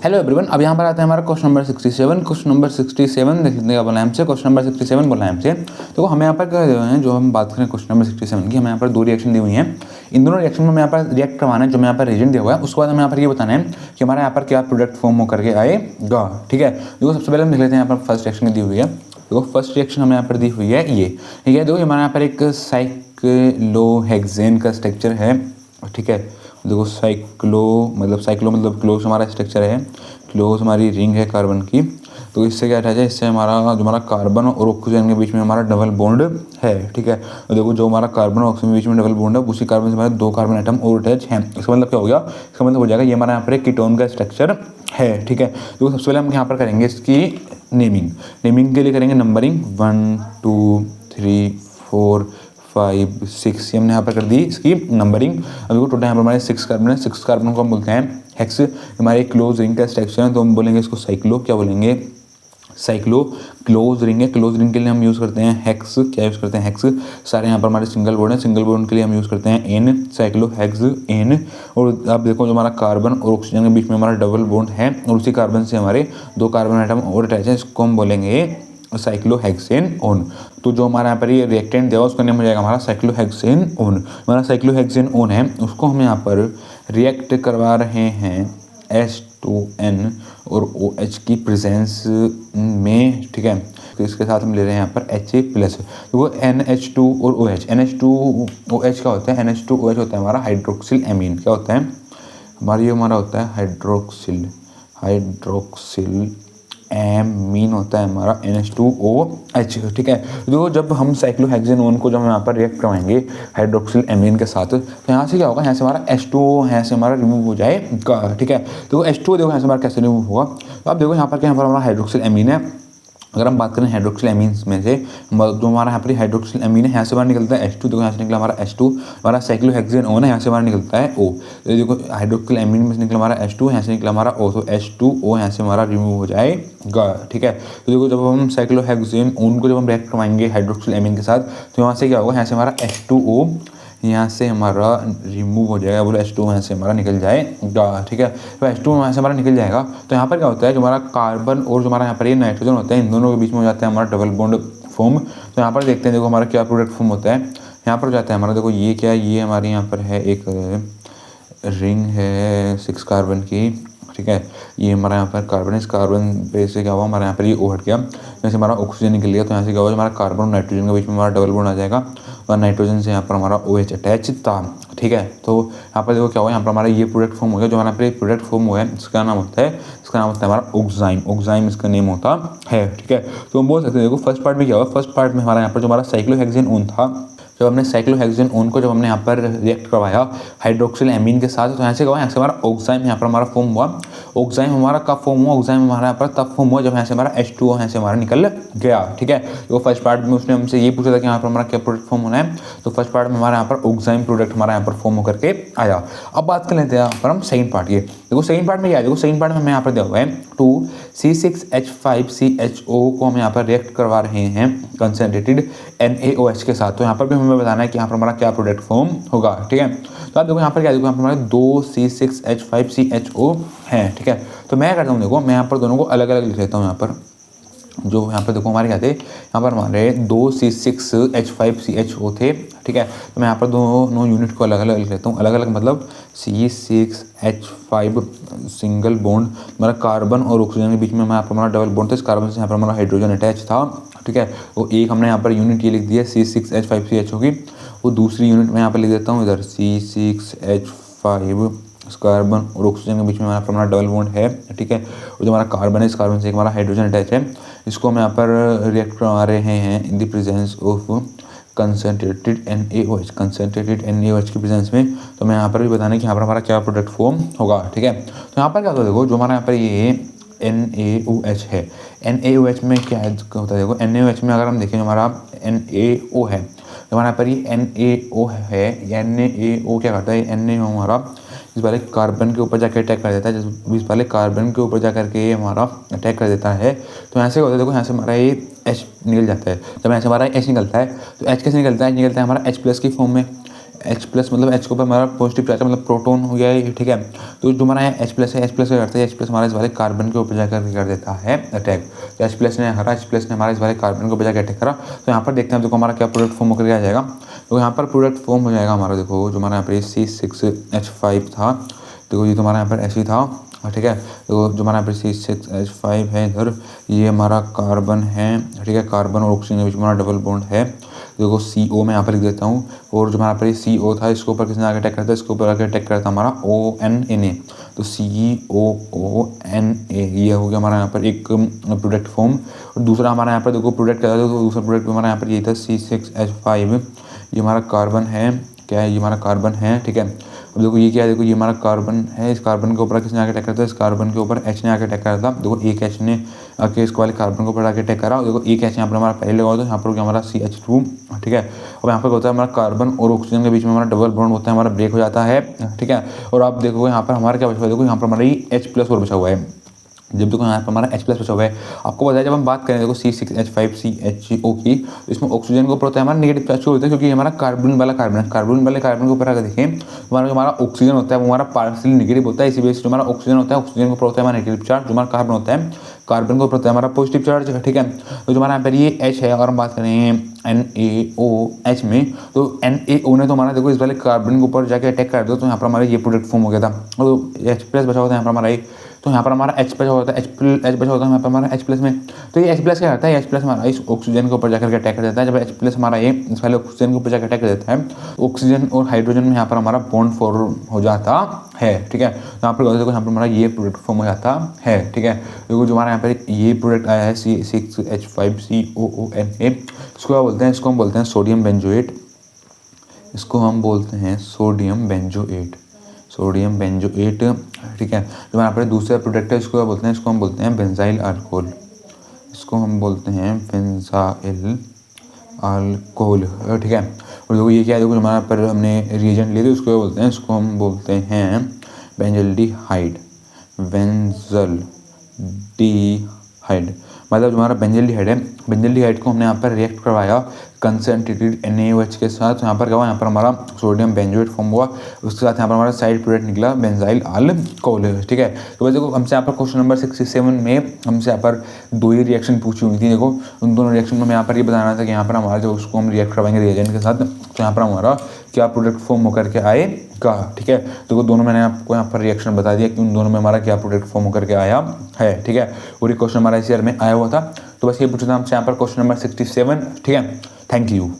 Hello everyone, अब यहाँ पर आता है हमारा क्वेश्चन नंबर 67। क्वेश्चन नंबर 67 देख लेते हैं बोला है हमसे। क्वेश्चन नंबर 67 बोला है हमसे। तो हमें यहाँ पर क्या दिए हुए हैं, जो हम बात करें क्वेश्चन नंबर 67 की, हमें यहाँ पर दो रिएक्शन दी हुई हैं। इन दोनों रिएक्शन में हमें यहाँ पर रिएक्ट करवाना है, जो हमें यहाँ पर रीजन दिया हुआ है। उसके बाद हमें यहाँ पर ये बताना है कि हमारे यहाँ पर क्या प्रोडक्ट फॉर्म होकर के आएगा। ठीक है, देखो सबसे पहले हम देख लेते हैं यहाँ पर फर्स्ट रिएक्शन दी हुई है। देखो फर्स्ट रिएक्शन हमें यहाँ पर दी हुई है ये, ठीक है। देखो हमारे यहाँ पर एक साइक्लोहेक्सेन का स्ट्रक्चर है, ठीक है। देखो साइक्लो मतलब क्लोज हमारा स्ट्रक्चर है, क्लोज हमारी रिंग है कार्बन की। तो इससे क्या अटैच है, इससे हमारा जो हमारा कार्बन और ऑक्सीजन के बीच में हमारा डबल बॉन्ड है, ठीक है। तो देखो जो हमारा कार्बन और ऑक्सीजन के बीच में डबल बॉन्ड है, उसी कार्बन से हमारे दो कार्बन एटम और अटैच हैं। इसका मतलब क्या हो गया, इसका मतलब हो जाएगा ये हमारा यहाँ पर एक कीटोन का स्ट्रक्चर है, ठीक है। तो सबसे पहले हम यहाँ पर करेंगे इसकी नेमिंग के लिए करेंगे नंबरिंग 1 2 3 4 5 6, हमने यहाँ पर कर दी इसकी नंबरिंग। अभी को टोटल यहाँ पर हमारे 6 कार्बन है। 6 कार्बन को हम बोलते हैं हेक्स। हमारे क्लोज रिंग का स्ट्रक्चर है, तो हम बोलेंगे इसको साइक्लो, क्या बोलेंगे, साइक्लो। क्लोज रिंग है, क्लोज रिंग के लिए हम यूज़ करते हैं हेक्स। क्या यूज़ करते हैं, हेक्स। सारे यहाँ पर हमारे सिंगल बॉन्ड है, सिंगल बॉन्ड के लिए हम यूज़ करते हैं एन, साइक्लो हेक्स एन। और अब देखो जो हमारा कार्बन और ऑक्सीजन के बीच में हमारा डबल बॉन्ड है, और उसी कार्बन से हमारे दो कार्बन आइटम और अटैच है, इसको हम बोलेंगे साइक्लोहेक्सेन ओन। तो जो हमारा यहाँ पर ये रिएक्टेंट दिया उसका नेम हो जाएगा हमारा साइक्लोहेक्सेन ओन। हमारा साइक्लोहेक्सेन ओन है, उसको हम यहाँ पर रिएक्ट करवा रहे हैं H2N और OH की प्रेजेंस में, ठीक है। तो इसके साथ हम ले रहे हैं यहाँ पर Ha+। तो वो NH2 और OH, NH2OH क्या होता है, NH2OH होता है हमारा हाइड्रोक्सिल एमीन। क्या होता है हमारा, ये हमारा होता है हाइड्रोक्सिल एमीन होता है हमारा NH2OH, ठीक है। तो जब हम साइक्लोहेक्सेनोन को जब हम यहाँ पर रिएक्ट करवाएंगे हाइड्रोक्सिल एमीन के साथ, तो यहाँ से क्या होगा, यहाँ से हमारा H2O यहाँ से हमारा रिमूव हो जाएगा, ठीक है। तो H2O देखो यहाँ से हमारा कैसे रिमूव होगा। तो आप देखो यहाँ पर क्या, यहाँ पर हमारा हाइड्रोक्सिल एमीन है। अगर हम बात करें हाइड्रोक्सिल एमीन्स में से, जो हमारा यहाँ पर हाइड्रोक्सिल एमीन है, यहाँ से बाहर निकलता है H2। देखो यहाँ से निकला हमारा H2, हमारा साइक्लोहेक्सेनोन है, यहाँ से बाहर निकलता है O। तो देखो हाइड्रोक्सिल एमीन में से निकला हमारा H2, यहाँ से निकला हमारा O, तो H2O यहाँ से हमारा रिमूव हो जाएगा, ठीक है। तो देखो जब हम साइक्लोहेक्सेनोन को जब हम रिएक्ट करवाएंगे हाइड्रोक्सिल एमीन के साथ, तो यहाँ से क्या होगा, यहाँ से हमारा H2O यहाँ से हमारा रिमूव हो जाएगा, बोलो H2 यहाँ से हमारा निकल जाएगा, ठीक है। तो H2 यहाँ से हमारा निकल जाएगा। तो यहाँ पर क्या होता है, जो हमारा कार्बन और जो हमारा यहाँ पर ये नाइट्रोजन होता है, इन दोनों के बीच में हो जाता है हमारा डबल बॉन्ड फॉर्म। तो यहाँ पर देखते हैं, देखो हमारा क्या प्रोडक्ट फॉर्म होता है। यहाँ पर हो जाता है हमारा, देखो ये क्या है, ये हमारे यहाँ पर है एक रिंग है 6 कार्बन की, ठीक है। ये हमारा यहाँ पर कार्बन है, इस कार्बन पे से क्या हुआ, हमारे यहाँ पर ये O हट गया, जैसे हमारा ऑक्सीजन निकल गया। तो यहाँ से क्या हुआ, हमारा कार्बन और नाइट्रोजन के बीच में हमारा डबल बॉन्ड आ जाएगा, और नाइट्रोजन से यहाँ पर हमारा OH अटैच था, ठीक है। तो यहाँ पर देखो क्या हुआ, यहाँ पर हमारा ये प्रोडक्ट फॉर्म हो गया। जो हमारा पर प्रोडक्ट फॉर्म हुआ है, इसका नाम होता है हमारा ऑक्साइम इसका नेम होता है, ठीक है। तो हम बोल सकते हैं, देखो फर्स्ट पार्ट में क्या हुआ, फर्स्ट पार्ट में हमारा यहाँ पर जो हमारा साइक्लोहेक्सेनोन था, जब हमने साइक्लोहेक्सेनोन को जब हमने यहाँ पर रिएक्ट करवाया हाइड्रोक्सिल एमीन के साथ, तो यहाँ से क्या हुआ, यहाँ से हमारा ऑक्साइम यहाँ पर हमारा फॉर्म हुआ। ऑक्साइम हमारा कब फॉर्म हुआ, ऑक्साइम हमारा यहाँ पर तब फॉर्म हुआ जब यहाँ से हमारा H2O यहाँ से हमारा निकल गया, ठीक है। तो फर्स्ट पार्ट में उसने हमसे ये पूछा था कि यहाँ पर हमारा क्या प्रोडक्ट फॉर्म होना है। तो फर्स्ट पार्ट में हमारा यहाँ पर ऑक्साइम प्रोडक्ट हमारा यहाँ पर फॉर्म होकर के आया। अब बात कर लेते हैं यहाँ पर हम सेकंड पार्ट की। देखो सेकंड पार्ट में क्या है, देखो सेकंड पार्ट में हमें यहाँ पर दिया हुआ है 2C6H5CHO को हम यहाँ पर रिएक्ट करवा रहे हैं कंसनट्रेटेड NaOH के साथ। तो यहाँ पर भी हमें बताना है कि यहाँ पर हमारा क्या प्रोडक्ट फॉर्म होगा, ठीक है। तो आप देखो यहाँ पर क्या, देखो यहाँ पर हमारे 2C6H5CHO है, ठीक है। तो मैं करता हूँ, देखो मैं यहाँ पर दोनों को अलग अलग लिख लेता हूँ। यहाँ पर जो यहाँ पर देखो हमारे क्या थे, यहाँ पर हमारे 2C6H5CHO थे, ठीक है। तो मैं यहाँ पर दोनों यूनिट को अलग अलग लिख लेता हूँ। अलग अलग मतलब C6H5 सिंगल बॉन्ड, हमारा कार्बन और ऑक्सीजन के बीच में यहाँ पर हमारा डबल बॉन्ड था, इस कार्बन से यहाँ पर हमारा हाइड्रोजन अटैच था, ठीक है। वो एक हमने यहाँ पर यूनिट ये लिख दिया C6H5CHO की। वो दूसरी यूनिट मैं यहाँ पर लिख देता हूँ इधर C6H5 कार्बन और ऑक्सीजन के बीच में हमारा डबल बॉन्ड है, ठीक है। और जो हमारा कार्बन है, इस कार्बन से हमारा हाइड्रोजन अटैच है, इसको हम यहाँ पर रिएक्ट करवा रहे हैं in the presence of concentrated NaOH की प्रेजेंस में। तो मैं यहाँ पर भी बताने कि यहाँ पर हमारा क्या प्रोडक्ट फॉर्म होगा, ठीक है। तो यहाँ पर क्या होता है, देखो जो हमारा यहाँ पर ये NaOH है, NaOH में क्या होता है, देखो NaOH में अगर हम देखें हमारा NaO है, हमारे यहाँ पर ये NaO है, NaO क्या करता है, NaO हमारा इस वाले कार्बन के ऊपर जाकर अटैक कर देता है, इस वाले कार्बन के ऊपर जाकर के ये हमारा अटैक कर देता है। तो यहाँ से क्या होता है, देखो यहाँ से हमारा ये H निकल जाता है। जब यहाँ से हमारा H निकलता है, तो H कैसे निकलता है, निकलता है हमारा H+ की फॉर्म में। H प्लस मतलब H के ऊपर हमारा पॉजिटिव चार्ज मतलब प्रोटॉन हो गया है, ठीक है। तो जो हमारा H प्लस है, H प्लस क्या करता है, H प्लस हमारा इस वाले कार्बन के ऊपर जाकर कर देता है अटैक। तो H प्लस ने हमारा इस वाले कार्बन के ऊपर जाकर अटैक करा। तो यहाँ पर देखते हैं देखो हमारा क्या प्रोडक्ट फॉर्म होकर आ जाएगा। तो यहाँ पर प्रोडक्ट फॉर्म हो जाएगा हमारा, देखो जो हमारा यहाँ पर C6H5 था, देखो ये तुम्हारा यहाँ पर ऐसे ही था, ठीक है। तो जो हमारा यहाँ पर C6H5 है इधर, ये हमारा कार्बन है, ठीक है। कार्बन और ऑक्सीजन के बीच में हमारा डबल बॉन्ड है, देखो CO मैं यहाँ पर लिख देता हूँ। और जो हमारा पर CO था, इसके ऊपर किसने आगे अटैक करता है, इसके ऊपर आगे अटैक करता है हमारा ONNA। तो COONA ये हो गया हमारा यहाँ पर एक प्रोडक्ट फॉर्म। और दूसरा हमारा यहाँ पर देखो प्रोडक्ट क्या था, तो दूसरा प्रोडक्ट हमारा यहाँ पर ये था C6H5, ये हमारा कार्बन है, क्या है, ये हमारा कार्बन है, ठीक है। अब देखो ये क्या है, देखो ये हमारा कार्बन है, इस कार्बन के ऊपर किसने आके अटैक करता है, इस कार्बन के ऊपर H ने आके अटैक करा था। देखो एक H ने आके इसको वाले कार्बन के ऊपर आके अटैक करा। देखो एक H यहाँ पर हमारा पहले लगा, तो यहाँ पर हो गया हमारा CH2, ठीक है। अब यहाँ पर होता है हमारा कार्बन और ऑक्सीजन के बीच में हमारा डबल बॉन्ड होता है, हमारा ब्रेक हो जाता है, ठीक है। और आप देखो यहाँ पर हमारा क्या बचा हुआ है, देखो यहाँ पर हमारा ये H प्लस और बचा हुआ है। जब देखो यहाँ पर हमारा H प्लस बचा हुआ है, आपको बताया जब हम बात करें देखो C6H5CHO की, तो इसमें ऑक्सीजन के ऊपर होता है हमारा नेगेटिव चार्ज होता है, क्योंकि हमारा कार्बन वाला कार्बन है। कार्बन वाले कार्बन के ऊपर अगर देखें तो हमारा ऑक्सीजन होता है वो हमारा पार्शियली नेगेटिव होता है। इसी वजह से जो हमारा ऑक्सीजन होता है, ऑक्सीजन के ऊपर होता है हमारा नेगेटिव चार्ज, जो हमारा कार्बन होता है, कार्बन के ऊपर होता है हमारा पॉजिटिव चार्ज, ठीक है। तो जो हमारा यहाँ पर ये H है, और हम बात करें NaOH में, तो NaO ने तो हमारा देखो इस वाले कार्बन के ऊपर जाके अटैक कर दो, तो यहाँ पर हमारा ये प्रोडक्ट फॉर्म हो गया था। तो H प्लस बचा होता है यहाँ पर हमारा एक, तो यहाँ पर हमारा H बचा होता है, H बचा होता है यहाँ पर हमारा H प्लस में। तो ये H प्लस क्या करता है, H प्लस हमारा इस ऑक्सीजन के ऊपर जाकर के अटैक कर देता है। जब H प्लस हमारा ये इस वाले ऑक्सीजन के ऊपर जाकर अटैक कर देता है, ऑक्सीजन और हाइड्रोजन में यहाँ पर हमारा बॉन्ड फॉर्म हो जाता है, ठीक है। तो यहाँ पर देखो यहाँ पर हमारा ये प्रोडक्ट फॉर्म हो जाता है, ठीक है। देखो जो हमारा यहाँ पर ये प्रोडक्ट आया है C6H5COONA, इसको क्या बोलते हैं, इसको हम बोलते हैं सोडियम बेंजोएट, इसको हम बोलते हैं सोडियम बेंजोएट, सोडियम बेंजोएट, ठीक है। जो यहाँ पर दूसरा प्रोडक्ट है, इसको क्या बोलते हैं, इसको हम बोलते हैं बेंजाइल अल्कोहल, इसको हम बोलते हैं बेंजाइल अल्कोहल, ठीक है। और देखो ये क्या है, देखो हमारा पर हमने रिएजेंट लिए थे, उसको क्या बोलते हैं, इसको हम बोलते हैं बेंजल्डिहाइड, बेंजल्डिहाइड। मतलब जो हमारा बेंजल्डिहाइड है, बेंजल्डिहाइड को हमने यहाँ पर रिएक्ट करवाया कंसनट्रेटेड NaOH के साथ, तो यहाँ पर क्या हुआ, यहाँ पर हमारा सोडियम बेंजोएट फॉर्म हुआ, उसके साथ यहाँ पर हमारा साइड प्रोडक्ट निकला बेंजाइल अल्कोहल, ठीक है। तो बस देखो हमसे यहाँ पर क्वेश्चन नंबर 67 में हमसे यहाँ पर दो ही रिएक्शन पूछी हुई थी। देखो उन दोनों रिएक्शन में यहाँ पर ये बताना था कि यहाँ पर हमारा जो उसको हम रिएक्ट करवाएंगे रिएजेंट के साथ, तो यहाँ पर हमारा क्या प्रोडक्ट फॉर्म होकर के आएगा, ठीक है। देखो दोनों मैंने आपको यहाँ पर रिएक्शन बता दिया कि उन दोनों में हमारा क्या प्रोडक्ट फॉर्म होकर के आया है, ठीक है। और ये क्वेश्चन हमारा इस ईयर में आया हुआ था। तो बस ये पूछा था हमसे यहाँ पर क्वेश्चन नंबर 67, ठीक है। Thank you.